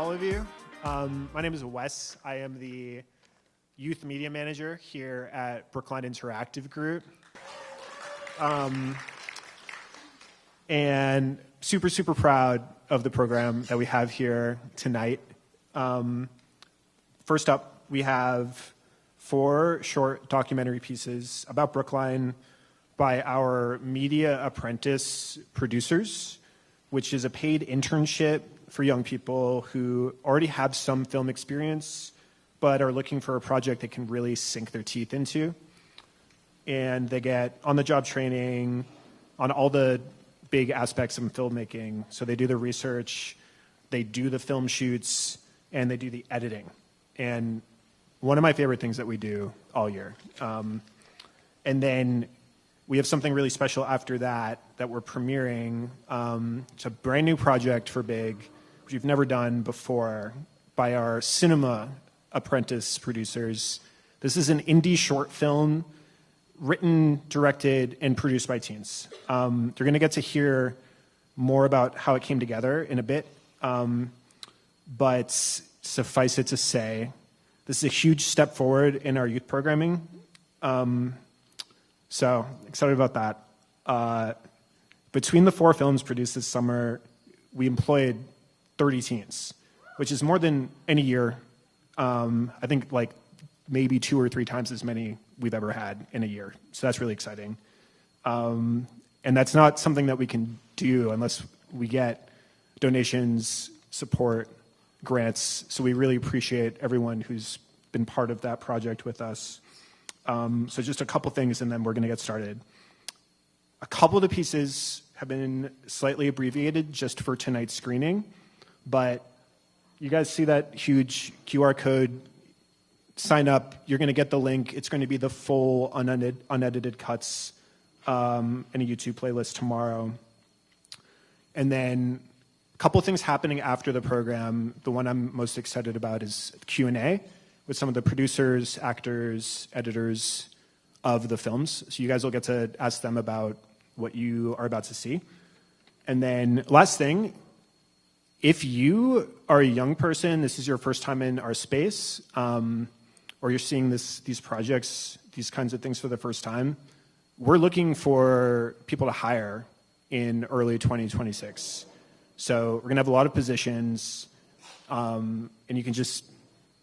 all of you. My name is Wes. I am the youth media manager here at Brookline Interactive Group. And super proud of the program that we have here tonight. First up, we have 4 short documentary pieces about Brookline by our Media Apprentice producers, which is a paid internship for young people who already have some film experience but are looking for a project they can really sink their teeth into. And they get on-the-job training on all the big aspects of filmmaking. So they do the research, they do the film shoots, and they do the editing. And one of my favorite things that we do all year. And then we have something really special after that we're premiering. It's a brand new project for Big, which we've never done before, by our Cinema Apprentice producers. This is an indie short film written, directed, and produced by teens. They're going to get to hear more about how it came together in a bit. But suffice it to say, this is a huge step forward in our youth programming. So excited about that. Between the 4 films produced this summer, we employed 30 teens, which is more than any year. I think like maybe 2 or 3 times as many we've ever had in a year. So that's really exciting. And that's not something that we can do unless we get donations, support, grants. So we really appreciate everyone who's been part of that project with us. So just a couple things and then we're gonna get started. A couple of the pieces have been slightly abbreviated just for tonight's screening, but you guys see that huge QR code? Sign up, you're gonna get the link. It's gonna be the full unedited cuts in a YouTube playlist tomorrow. And then a couple things happening after the program. The one I'm most excited about is Q&A with some of the producers, actors, editors of the films. So you guys will get to ask them about what you are about to see. And then last thing, if you are a young person, this is your first time in our space, or you're seeing these projects, these kinds of things for the first time, we're looking for people to hire in early 2026. So we're gonna have a lot of positions, and you can just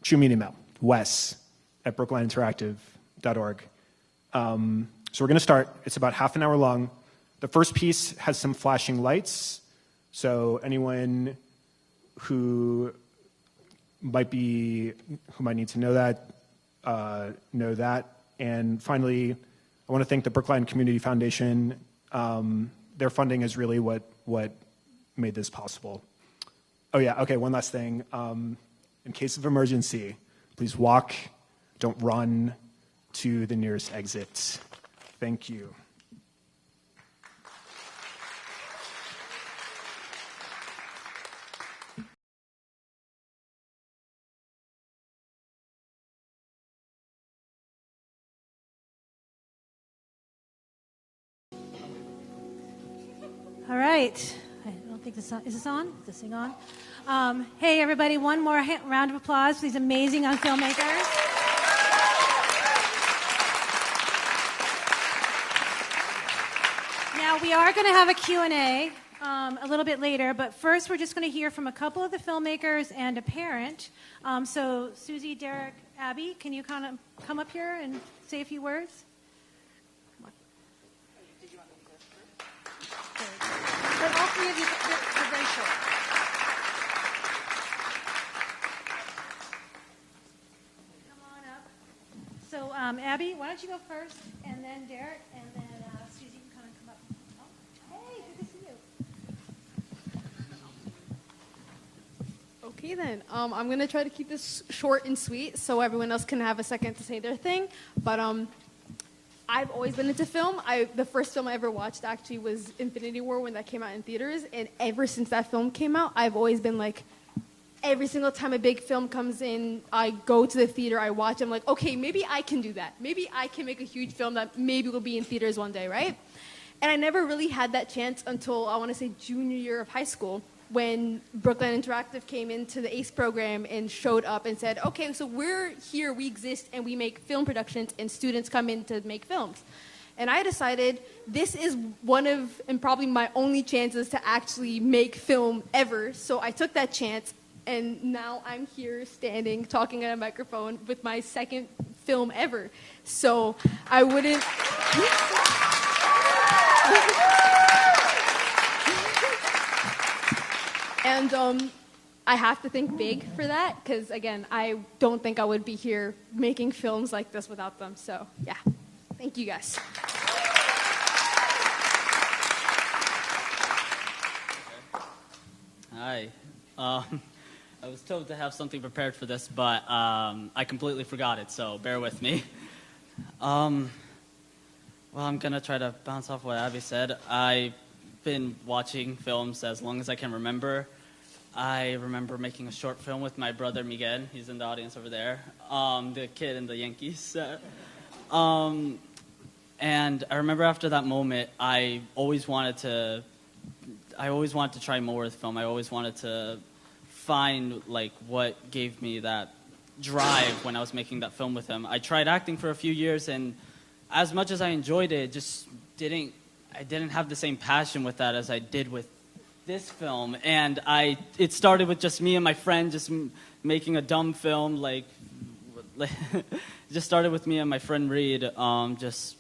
shoot me an email, wes@brooklineinteractive.org. So we're gonna start. It's about half an hour long. The first piece has some flashing lights. So anyone who might need to know that, know that. And finally, I want to thank the Brookline Community Foundation. Their funding is really what made this possible. Oh yeah, okay, one last thing. In case of emergency, please walk, don't run to the nearest exit. Thank you. All right. I don't think this is this on? Is this thing on? Hey, everybody, one more round of applause for these amazing young filmmakers. Now, we are going to have a Q&A a little bit later, but first we're just going to hear from a couple of the filmmakers and a parent. So, Susie, Derek, Abby, can you kind of come up here and say a few words? But all 3 of you are very short. Come on up. So, Abby, why don't you go first, and then Derek, and then Susie can kind of come up. Oh, hey, good to see you. Okay, then. I'm going to try to keep this short and sweet so everyone else can have a second to say their thing. But I've always been into film. The first film I ever watched actually was Infinity War when that came out in theaters. And ever since that film came out, I've always been like, every single time a big film comes in, I go to the theater, I watch, I'm like, okay, maybe I can do that. Maybe I can make a huge film that maybe will be in theaters one day, right? And I never really had that chance until, I want to say, junior year of high school, when Brooklyn Interactive came into the ACE program and showed up and said, okay, so we're here, we exist, and we make film productions, and students come in to make films. And I decided this is one of, and probably my only chances to actually make film ever. So I took that chance, and now I'm here standing, talking at a microphone with my second film ever. So I wouldn't... And I have to think big for that, because, again, I don't think I would be here making films like this without them. So, yeah. Thank you, guys. Hi. I was told to have something prepared for this, but I completely forgot it, so bear with me. Well, I'm going to try to bounce off what Abby said. I've been watching films as long as I can remember. I remember making a short film with my brother Miguel. He's in the audience over there. The kid in the Yankees. And I remember after that moment, I always wanted to try more with film. I always wanted to find like what gave me that drive when I was making that film with him. I tried acting for a few years, and as much as I enjoyed it, I didn't have the same passion with that as I did with this film. And it started with just me and my friend just making a dumb film, it just started with me and my friend Reed, just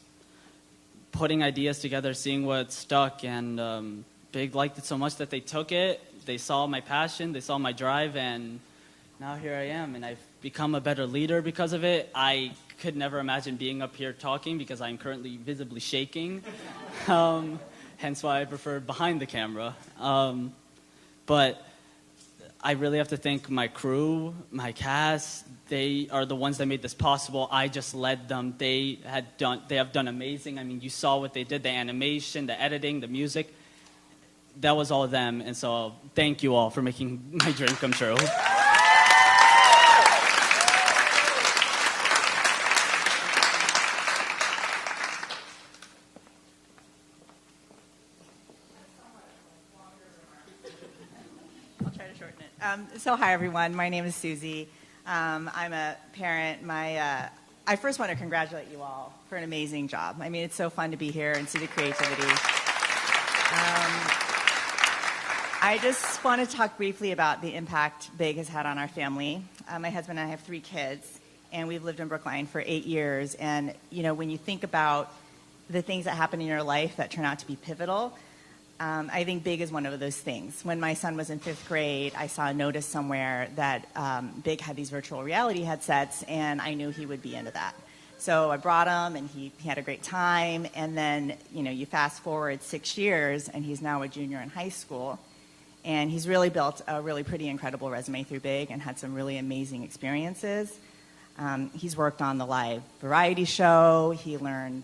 putting ideas together, seeing what stuck, and Big liked it so much that they took it. They saw my passion, they saw my drive, and now here I am, and I've become a better leader because of it. I could never imagine being up here talking because I'm currently visibly shaking, hence why I prefer behind the camera. But I really have to thank my crew, my cast. They are the ones that made this possible. I just led them. They have done amazing. I mean, you saw what they did, the animation, the editing, the music. That was all them, and so thank you all for making my dream come true. I'll try to shorten it. So hi, everyone. My name is Susie. I'm a parent. I first want to congratulate you all for an amazing job. I mean, it's so fun to be here and see the creativity. I just want to talk briefly about the impact Big has had on our family. My husband and I have 3 kids, and we've lived in Brookline for 8 years. And, when you think about the things that happen in your life that turn out to be pivotal, I think Big is one of those things. When my son was in 5th grade, I saw a notice somewhere that Big had these virtual reality headsets, and I knew he would be into that. So I brought him, and he had a great time. And then, you fast forward 6 years, and he's now a junior in high school. And he's really built a really pretty incredible resume through Big and had some really amazing experiences. He's worked on the live variety show. He learned,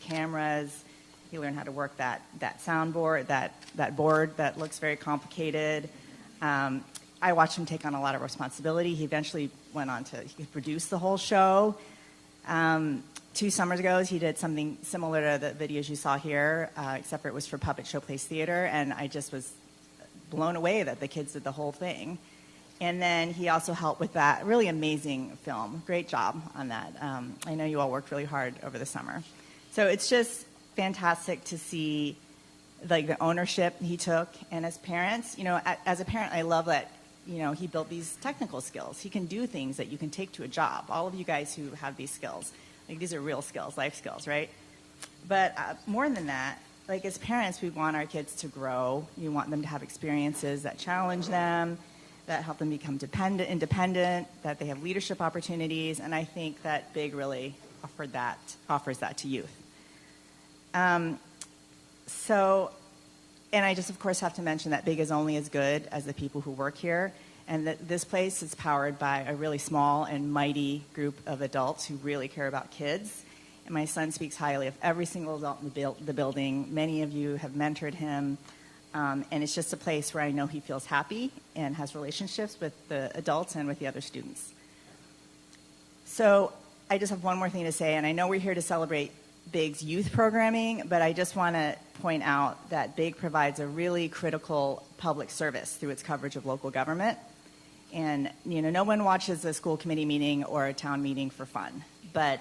cameras. He learned how to work that soundboard, that board that looks very complicated. I watched him take on a lot of responsibility. He eventually went on to produce the whole show. 2 summers ago, he did something similar to the videos you saw here, except for it was for Puppet Show Place Theater, and I just was blown away that the kids did the whole thing. And then he also helped with that really amazing film. Great job on that. I know you all worked really hard over the summer. So it's just fantastic to see the ownership he took. And as parents, as a parent, I love that, he built these technical skills. He can do things that you can take to a job. All of you guys who have these skills, these are real skills, life skills, right? But more than that, as parents, we want our kids to grow. We want them to have experiences that challenge them, that help them become independent, that they have leadership opportunities, and I think that Big really offers that to youth. And I just, of course, have to mention that Big is only as good as the people who work here, and that this place is powered by a really small and mighty group of adults who really care about kids. And my son speaks highly of every single adult in the building. Many of you have mentored him, and it's just a place where I know he feels happy and has relationships with the adults and with the other students. So I just have one more thing to say, and I know we're here to celebrate Big's youth programming, but I just want to point out that Big provides a really critical public service through its coverage of local government. And, no one watches a school committee meeting or a town meeting for fun. But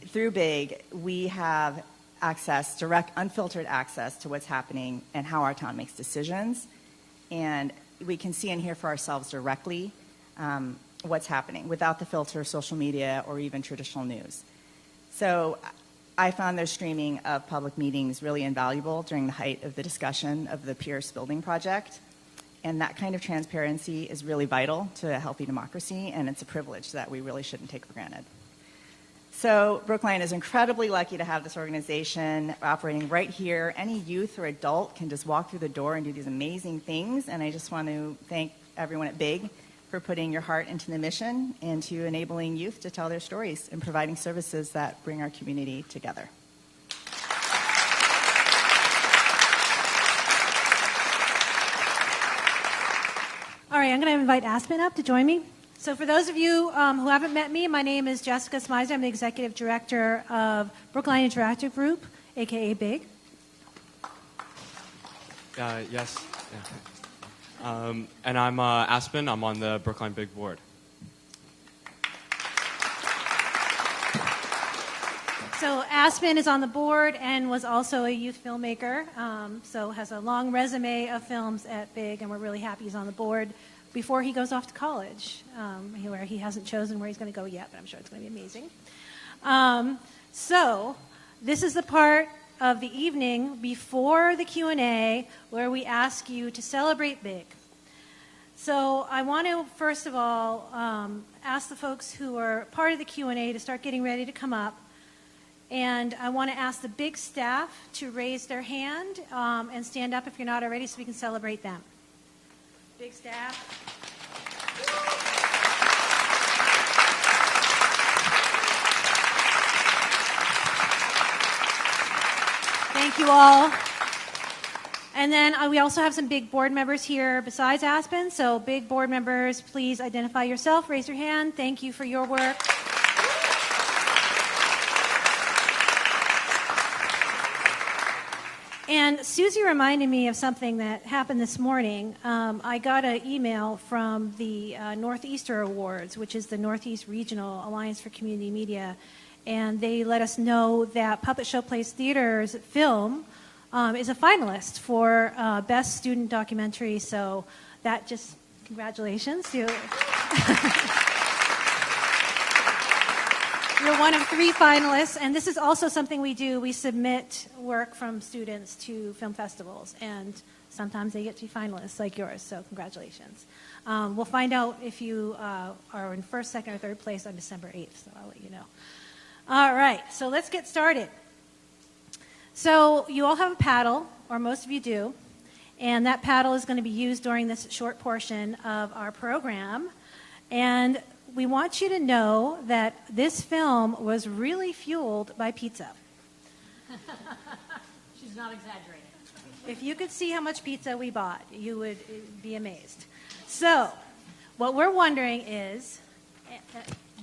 through Big, we have access, direct, unfiltered access to what's happening and how our town makes decisions. And we can see and hear for ourselves directly what's happening without the filter of social media or even traditional news. So I found their streaming of public meetings really invaluable during the height of the discussion of the Pierce Building project. And that kind of transparency is really vital to a healthy democracy, and it's a privilege that we really shouldn't take for granted. So Brookline is incredibly lucky to have this organization operating right here. Any youth or adult can just walk through the door and do these amazing things, and I just want to thank everyone at Big for putting your heart into the mission and to enabling youth to tell their stories and providing services that bring our community together. All right, I'm going to invite Aspen up to join me. So for those of you who haven't met me, my name is Jessica Smizer. I'm the Executive Director of Brookline Interactive Group, a.k.a. Big. Yes. Yeah. And I'm Aspen. I'm on the Brookline Big Board. So Aspen is on the board and was also a youth filmmaker, so has a long resume of films at Big, and we're really happy he's on the board before he goes off to college, where he hasn't chosen where he's going to go yet, but I'm sure it's going to be amazing. So this is the part of the evening before the Q&A where we ask you to celebrate Big. So I want to, first of all, ask the folks who are part of the Q&A to start getting ready to come up. And I want to ask the Big staff to raise their hand and stand up if you're not already so we can celebrate them. Big staff. Thank you all. And then we also have some Big board members here besides Aspen. So Big board members, please identify yourself, raise your hand. Thank you for your work. And Susie reminded me of something that happened this morning. I got an email from the Northeaster Awards, which is the Northeast Regional Alliance for Community Media, and they let us know that Puppet Show Place Theater's film is a finalist for Best Student Documentary, so that just, congratulations. You're one of 3 finalists, and this is also something we do. We submit work from students to film festivals, and sometimes they get to be finalists like yours, so congratulations. We'll find out if you are in first, second, or third place on December 8th, so I'll let you know. All right, so let's get started. So you all have a paddle, or most of you do, and that paddle is going to be used during this short portion of our program. And we want you to know that this film was really fueled by pizza. She's not exaggerating. If you could see how much pizza we bought, you would be amazed. So, what we're wondering is,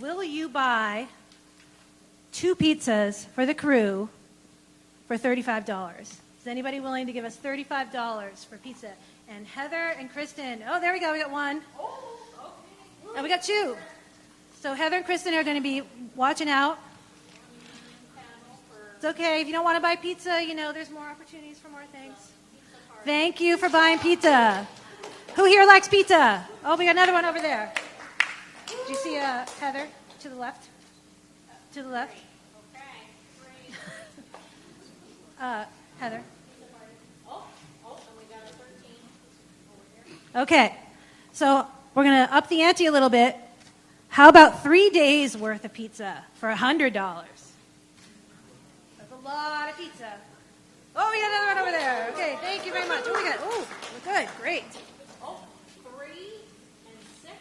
will you buy 2 pizzas for the crew for $35? Is anybody willing to give us $35 for pizza? And Heather and Kristen, oh, there we go, we got 1. And we got 2. So Heather and Kristen are going to be watching out. It's okay. If you don't want to buy pizza, there's more opportunities for more things. Thank you for buying pizza. Who here likes pizza? Oh, we got another one over there. Do you see Heather? To the left? To the left? Heather? Okay. So we're going to up the ante a little bit. How about 3 days worth of pizza for $100? That's a lot of pizza. Oh, we got another one over there. Okay, thank you very much. Oh, we got. Oh, we're good. Great. Oh, 3 and 6,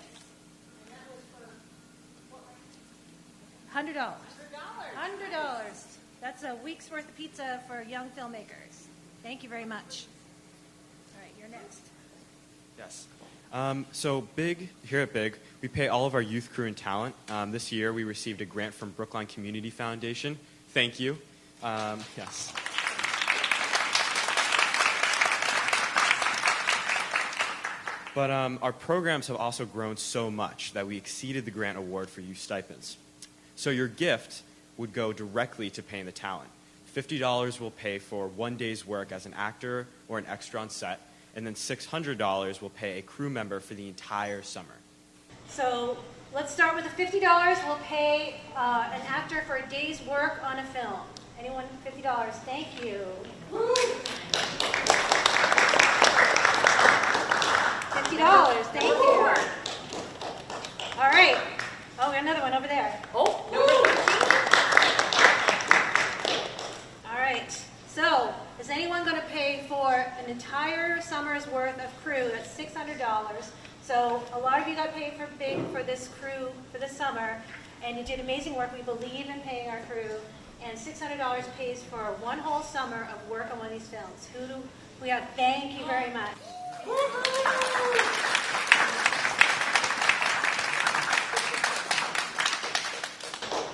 and that was for what? $100. $100. $100. That's a week's worth of pizza for young filmmakers. Thank you very much. All right, you're next. Yes. So here at Big, we pay all of our youth crew and talent. This year, we received a grant from Brookline Community Foundation Thank you. Yes. But our programs have also grown so much that we exceeded the grant award for youth stipends. So your gift would go directly to paying the talent. $50 will pay for 1 day's work as an actor or an extra on set, and then $600 will pay a crew member for the entire summer. So let's start with the $50 we'll pay an actor for a day's work on a film. Anyone? $50. Thank you. $50. Thank you. All right. Oh, we got another one over there. Oh, number 13. All right. So, is anyone going to pay for an entire summer's worth of crew? That's $600. So, a lot of you got paid for this crew for this summer, and you did amazing work. We believe in paying our crew, and $600 pays for one whole summer of work on one of these films. Who do we have? Thank you very much.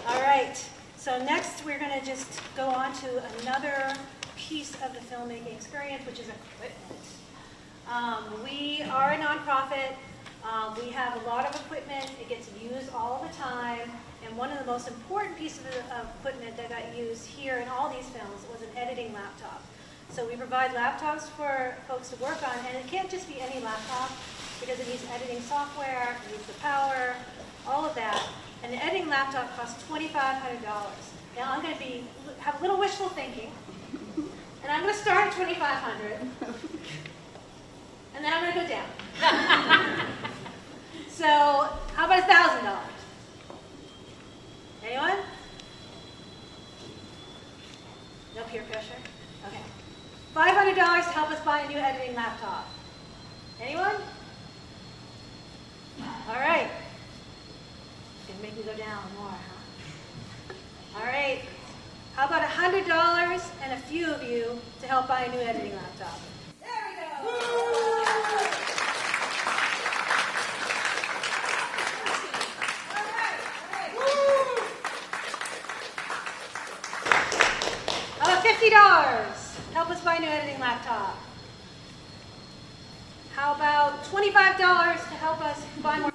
All right. So next, we're going to just go on to another piece of the filmmaking experience, which is equipment. We are a nonprofit. We have a lot of equipment. It gets used all the time. And one of the most important pieces of equipment that got used here in all these films was an editing laptop. So we provide laptops for folks to work on, and it can't just be any laptop because it needs editing software, it needs the power, all of that. And the editing laptop costs $2,500. Now I'm going to have a little wishful thinking, and I'm going to start at $2,500, and then I'm going to go down. So how about $1,000? Anyone? No peer pressure? Okay. $500 to help us buy a new editing laptop. Anyone? All right. It's going to make me go down more, huh? All right. How about $100 and a few of you to help buy a new editing laptop? There we go. How about $50? Help us buy a new editing laptop. How about $25 to help us buy more?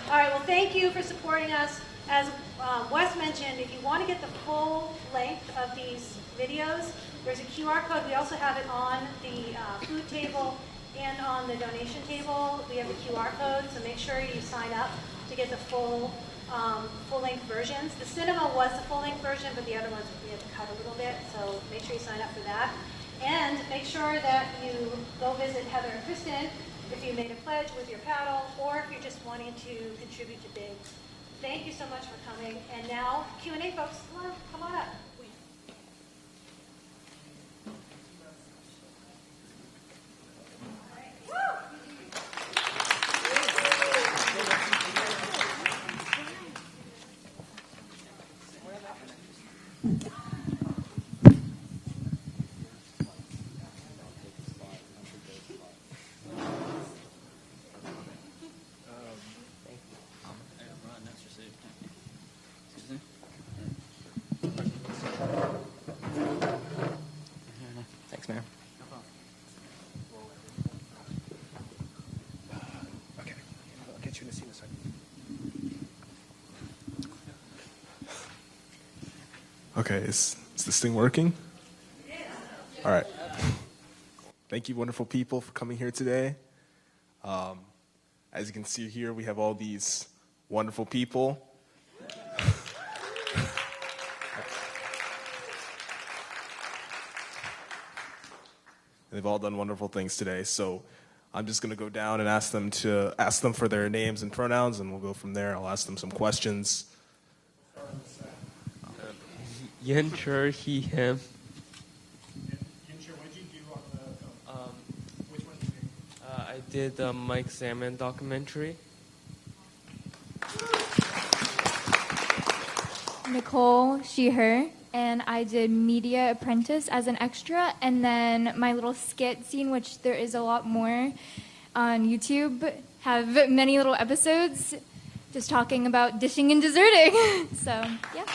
All right, well, thank you for supporting us. As Wes mentioned, if you want to get the full length of these videos, there's a QR code. We also have it on the food table and on the donation table. We have the QR code, so make sure you sign up to get the full-length versions. The cinema was the full-length version, but the other ones we had to cut a little bit, so make sure you sign up for that. And make sure that you go visit Heather and Kristen if you made a pledge with your paddle, or if you're just wanting to contribute to BIG. Thank you so much for coming. And now, Q&A, folks. Come on up. Thanks, Mayor. Okay, I'll get you in a seat in a second. Okay, is this thing working? All right. Thank you, wonderful people, for coming here today. As you can see here, we have all these wonderful people. They've all done wonderful things today, so I'm just going to go down and ask them for their names and pronouns, and we'll go from there. I'll ask them some questions. Yensher, he, him. Yensher, what did you do on the film? Which one did you do? I did the Mike Salmon documentary. Nicole, she, her, and I did Media Apprentice as an extra, and then my little skit scene, which there is a lot more on YouTube, have many little episodes just talking about dishing and desserting. So, yeah.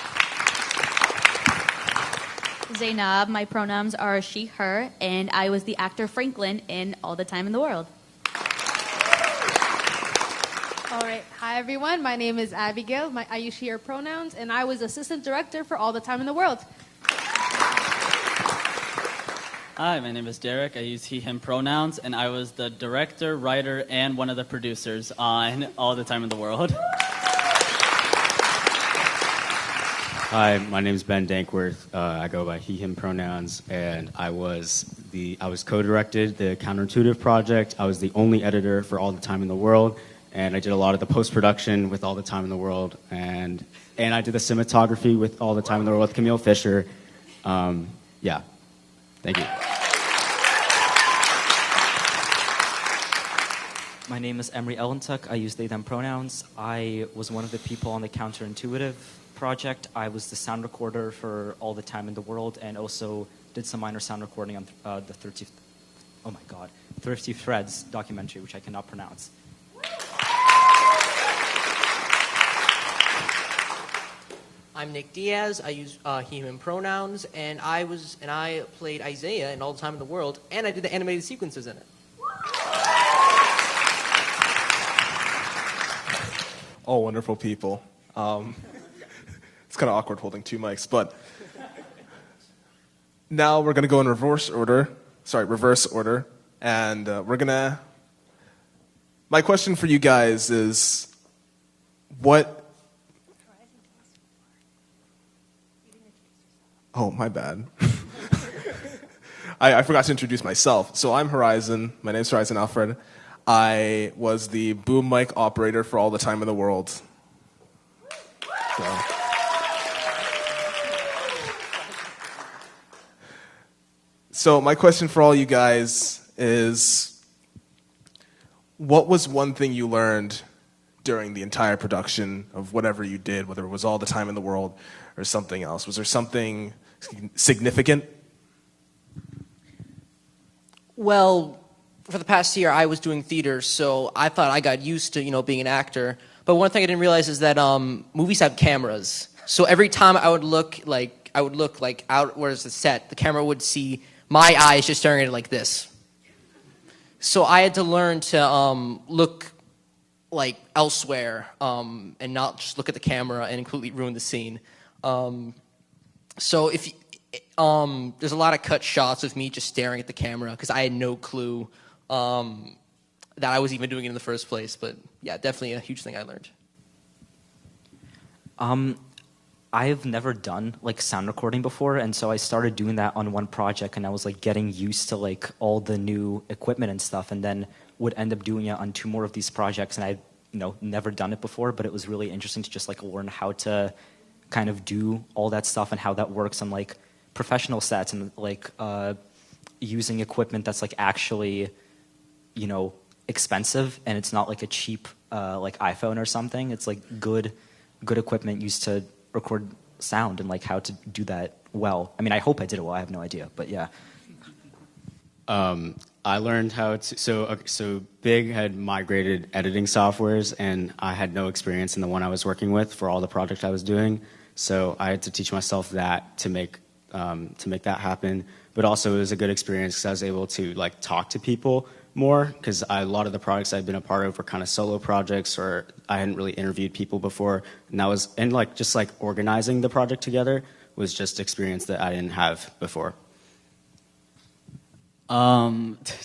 Zainab, my pronouns are she, her, and I was the actor Franklin in All the Time in the World. All right. Hi, everyone. My name is Abigail. I use she, her pronouns, and I was assistant director for All the Time in the World. Hi, my name is Derek. I use he, him pronouns, and I was the director, writer, and one of the producers on All the Time in the World. Hi, my name is Ben Dankworth. I go by he, him pronouns, and I co-directed the Counterintuitive project. I was the only editor for All the Time in the World, and I did a lot of the post-production with All the Time in the World, and I did the cinematography with All the Time in the World with Camille Fisher. Yeah, thank you. My name is Emery Ellentuck. I use they, them pronouns. I was one of the people on the Counterintuitive project. I was the sound recorder for All the Time in the World and also did some minor sound recording on the 30 Threads documentary, which I cannot pronounce. I'm Nick Diaz. I use he, him pronouns, and I played Isaiah in All the Time in the World, and I did the animated sequences in it. All wonderful people. It's kind of awkward holding two mics, but now we're going to go in reverse order, and my question for you guys is, oh, my bad. I forgot to introduce myself. So I'm Horizon. My name's Horizon Alfred. I was the boom mic operator for All the Time in the World. So my question for all you guys is, what was one thing you learned during the entire production of whatever you did, whether it was All the Time in the World or something else? Was there something significant? Well, for the past year, I was doing theater, so I thought I got used to, being an actor. But one thing I didn't realize is that movies have cameras. So every time I would look out where's the set, the camera would see my eyes just staring at it like this. So I had to learn to look like elsewhere and not just look at the camera and completely ruin the scene. So if there's a lot of cut shots of me just staring at the camera because I had no clue that I was even doing it in the first place. But yeah, definitely a huge thing I learned. I've never done sound recording before, and so I started doing that on one project, and I was getting used to all the new equipment and stuff, and then would end up doing it on two more of these projects, and I'd never done it before, but it was really interesting to just learn how to kind of do all that stuff and how that works on professional sets and using equipment that's actually expensive, and it's not a cheap iPhone or something. It's good equipment used to record sound and how to do that well. I mean, I hope I did it well. I have no idea, but yeah. I learned how to. So Big had migrated editing softwares, and I had no experience in the one I was working with for all the projects I was doing. So I had to teach myself that to make that happen. But also, it was a good experience because I was able to talk to people more, because a lot of the projects I've been a part of were kind of solo projects, or I hadn't really interviewed people before, and just organizing the project together was just experience that I didn't have before.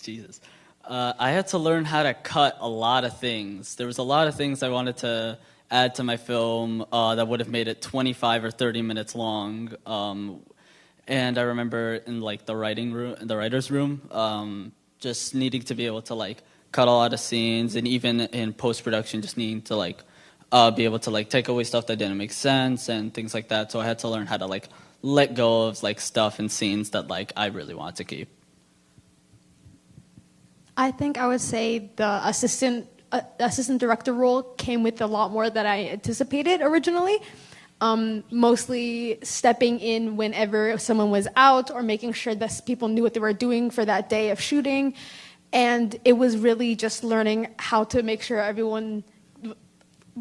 Jesus. I had to learn how to cut a lot of things. There was a lot of things I wanted to add to my film that would have made it 25 or 30 minutes long. And I remember in the writer's room, just needing to be able to cut a lot of scenes, and even in post-production just needing to be able to take away stuff that didn't make sense and things like that. So I had to learn how to let go of stuff and scenes that I really wanted to keep. I think I would say the assistant director role came with a lot more than I anticipated originally. Mostly stepping in whenever someone was out, or making sure that people knew what they were doing for that day of shooting. And it was really just learning how to make sure everyone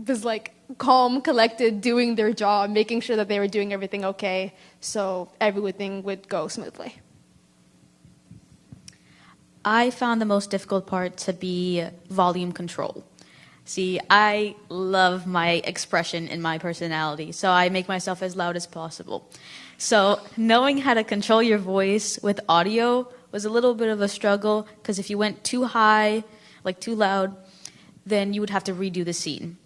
was like calm, collected, doing their job, making sure that they were doing everything okay, so everything would go smoothly. I found the most difficult part to be volume control. See, I love my expression and my personality, so I make myself as loud as possible. So knowing how to control your voice with audio was a little bit of a struggle, because if you went too high, like too loud, then you would have to redo the scene.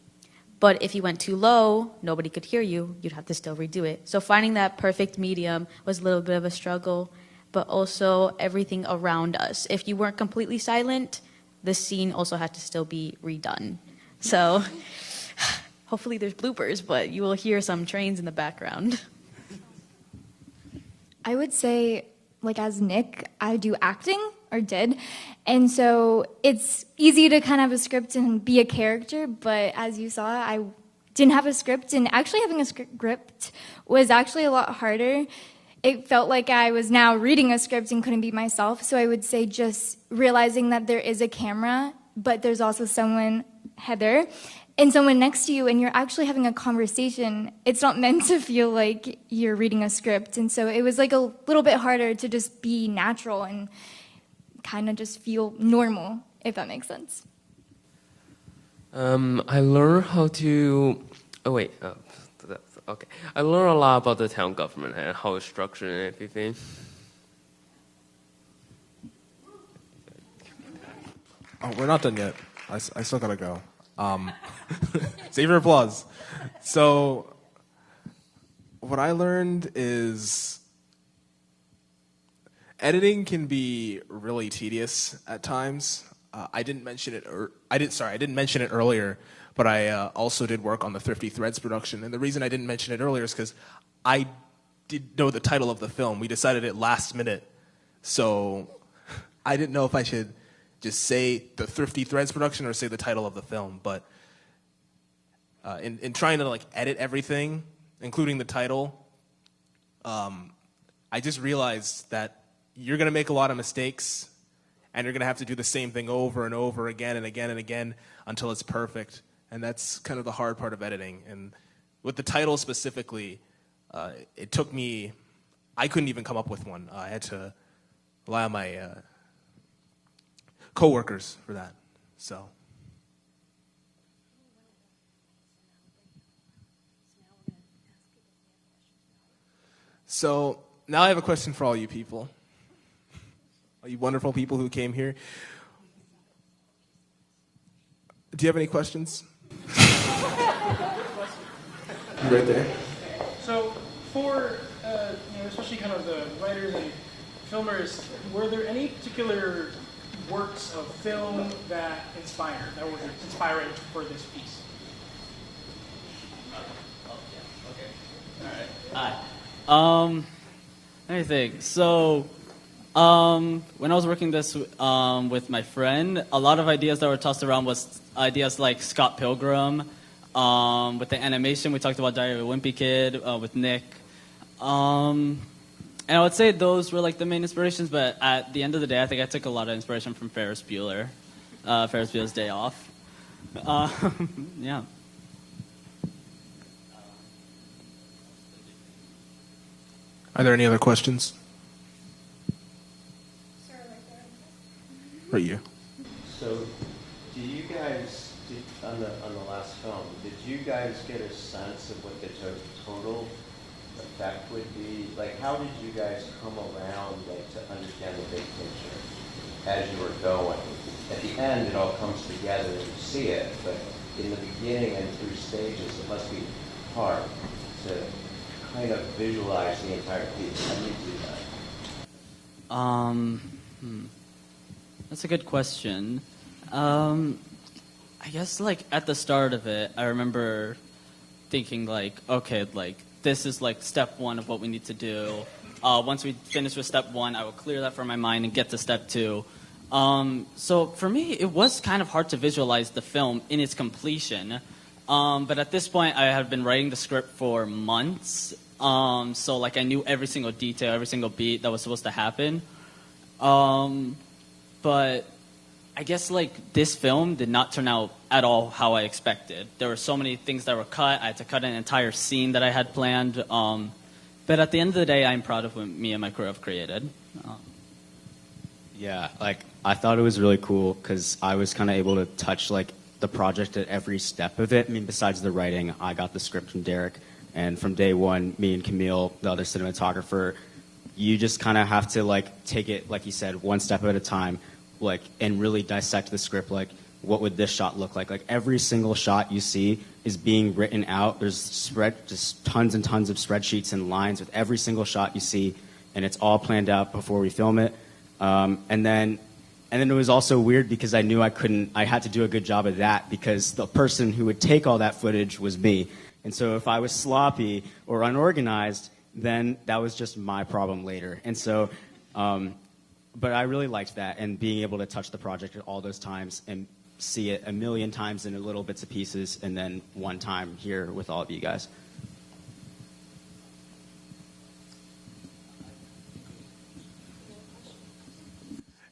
But if you went too low, nobody could hear you, you'd have to still redo it. So finding that perfect medium was a little bit of a struggle, but also everything around us. If you weren't completely silent, the scene also had to still be redone. So hopefully there's bloopers, but you will hear some trains in the background. I would say, like as Nick, I do acting, or did, and so it's easy to kind of have a script and be a character, but as you saw, I didn't have a script, and actually having a script was actually a lot harder. It felt like I was now reading a script and couldn't be myself, so I would say just realizing that there is a camera, but there's also someone, Heather, and someone next to you, and you're actually having a conversation. It's not meant to feel like you're reading a script, and so it was like a little bit harder to just be natural and kind of just feel normal, if that makes sense. I learned how to. Okay. I learned a lot about the town government and how it's structured and everything. Oh, we're not done yet. I still gotta go. Save your applause. So, what I learned is editing can be really tedious at times. I didn't mention it earlier, but I also did work on the Thrifty Threads production. And the reason I didn't mention it earlier is because I did know the title of the film. We decided it last minute, so I didn't know if I should just say the Thrifty Threads production or say the title of the film. But in trying to like edit everything, including the title, I just realized that you're gonna make a lot of mistakes, and you're gonna have to do the same thing over and over again and again and again until it's perfect. And that's kind of the hard part of editing. And with the title specifically, it took me, I couldn't even come up with one. I had to rely on my coworkers for that. So now I have a question for all you people, all you wonderful people who came here. Do you have any questions? Right there. So for especially kind of the writers and filmers, were there any particular works of film that were inspiring for this piece? Hi. Let me think. So, when I was working this with my friend, a lot of ideas that were tossed around was ideas like Scott Pilgrim. With the animation, we talked about Diary of a Wimpy Kid with Nick. And I would say those were like the main inspirations, but at the end of the day, I think I took a lot of inspiration from Ferris Bueller. Ferris Bueller's Day Off. Yeah. Are there any other questions? Right here. So, do you guys, on the last film, did you guys get a sense of what the total effect would be? Like, how did you guys come around, like, to understand the big picture as you were going? At the end, it all comes together and you see it, but in the beginning and through stages, it must be hard to kind of visualize the entire piece. How do you do that? That's a good question. I guess like at the start of it, I remember thinking like, okay, like this is like step one of what we need to do. Once we finish with step one, I will clear that from my mind and get to step two. So for me, it was kind of hard to visualize the film in its completion. But at this point, I had been writing the script for months. So like I knew every single detail, every single beat that was supposed to happen. But I guess like this film did not turn out at all how I expected. There were so many things that were cut. I had to cut an entire scene that I had planned. But at the end of the day, I'm proud of what me and my crew have created. Yeah, like I thought it was really cool because I was kind of able to touch like the project at every step of it. I mean, besides the writing, I got the script from Derek, and from day one, me and Camille, the other cinematographer, you just kind of have to like take it, like you said, one step at a time, like, and really dissect the script. Like, what would this shot look like? Like every single shot you see is being written out. There's just tons and tons of spreadsheets and lines with every single shot you see, and it's all planned out before we film it. And then it was also weird because I knew I had to do a good job of that because the person who would take all that footage was me. And so if I was sloppy or unorganized, then that was just my problem later. And so, but I really liked that, and being able to touch the project at all those times and see it a million times in little bits and pieces, and then one time here with all of you guys.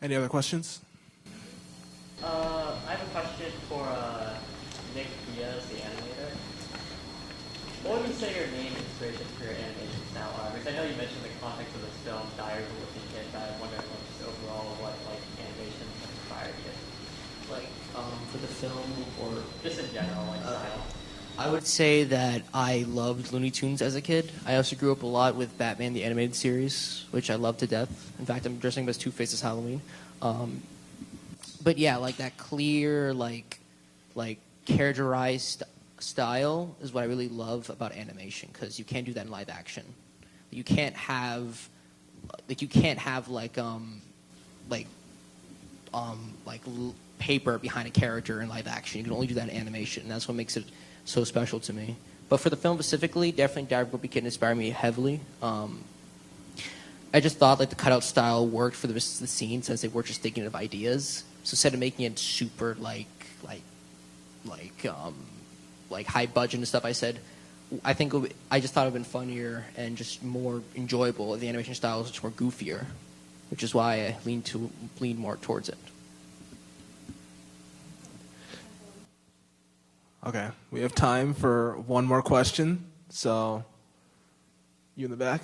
Any other questions? I have a question for Nick Diaz, the animator. What would you say your main inspiration for your animation style are? Because I know you mentioned the context of this film, Diary of a Wimpy Kid, but I'm wondering what just overall what like animation inspired you? Like for the film or Just in general, like style. I would say that I loved Looney Tunes as a kid. I also grew up a lot with Batman the Animated Series, which I love to death. In fact, I'm dressing up as Two-Face this Halloween. But yeah, like that clear, like characterized style is what I really love about animation, because you can't do that in live action. You can't have paper behind a character in live action. You can only do that in animation, and that's what makes it so special to me. But for the film specifically, definitely Diary of a Wimpy Kid inspired me heavily. I just thought like the cutout style worked for the rest of the scene since they were just thinking of ideas. So instead of making it super like high budget and stuff, I just thought it would have been funnier and just more enjoyable if the animation style was much more goofier, which is why I leaned more towards it. Okay, we have time for one more question. So, you in the back?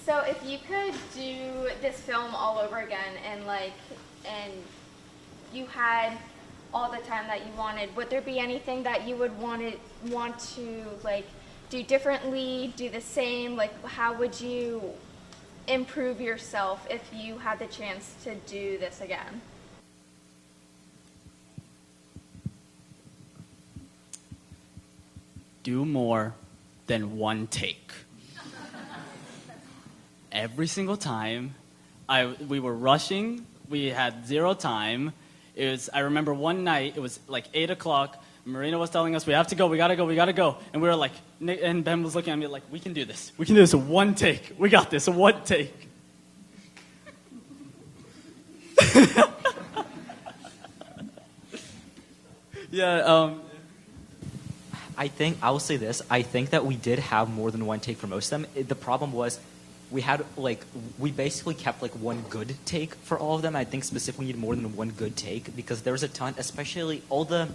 So if you could do this film all over again and you had all the time that you wanted, would there be anything that you would want to like do differently, do the same? Like, how would you improve yourself if you had the chance to do this again? Do more than one take. Every single time, we were rushing. We had zero time. I remember one night, it was like 8 o'clock. Marina was telling us, we have to go, we gotta go. And we were like, and Ben was looking at me like, we can do this. We can do this in one take. We got this in one take. Yeah, I will say this. I think that we did have more than one take for most of them. The problem was we basically kept like one good take for all of them. I think specifically we need more than one good take because there was a ton, especially all the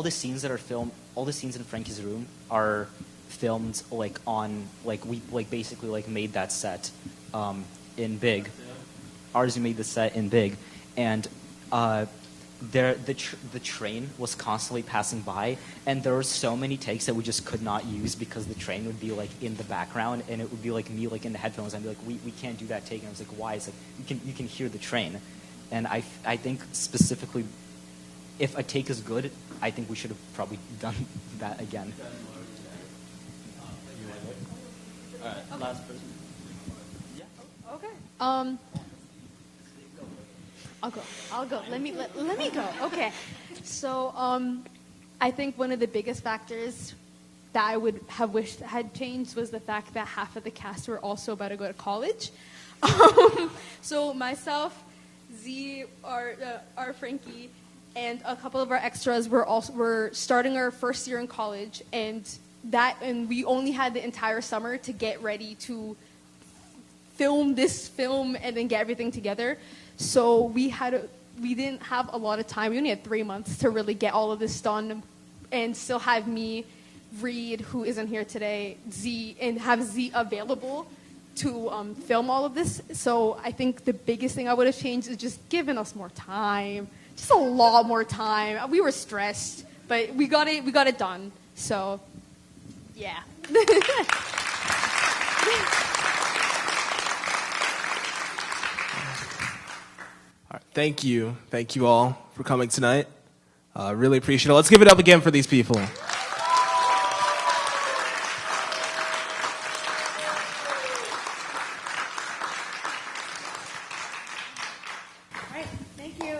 scenes that are filmed, all the scenes in Frankie's room are filmed like on, like we like basically like made that set in Big. Ours, we made the set in Big, and the train was constantly passing by, and there were so many takes that we just could not use because the train would be like in the background, and it would be like me like in the headphones. I'd be like, we can't do that take, and I was like, why? It's like you can hear the train, and I think specifically, if a take is good, I think we should have probably done that again. All right, last person. Yeah. Okay. I'll go. Let me go. Okay. So, I think one of the biggest factors that I would have wished had changed was the fact that half of the cast were also about to go to college. So myself, Z, our Frankie, and a couple of our extras were starting our first year in college, and we only had the entire summer to get ready to film this film and then get everything together. So we didn't have a lot of time. We only had 3 months to really get all of this done and still have me, Reed, who isn't here today, Z, and have Z available to film all of this. So I think the biggest thing I would have changed is just giving us more time, just a lot more time. We were stressed, but we got it done. So, yeah. All right, thank you all for coming tonight. Really appreciate it. Let's give it up again for these people. All right, thank you.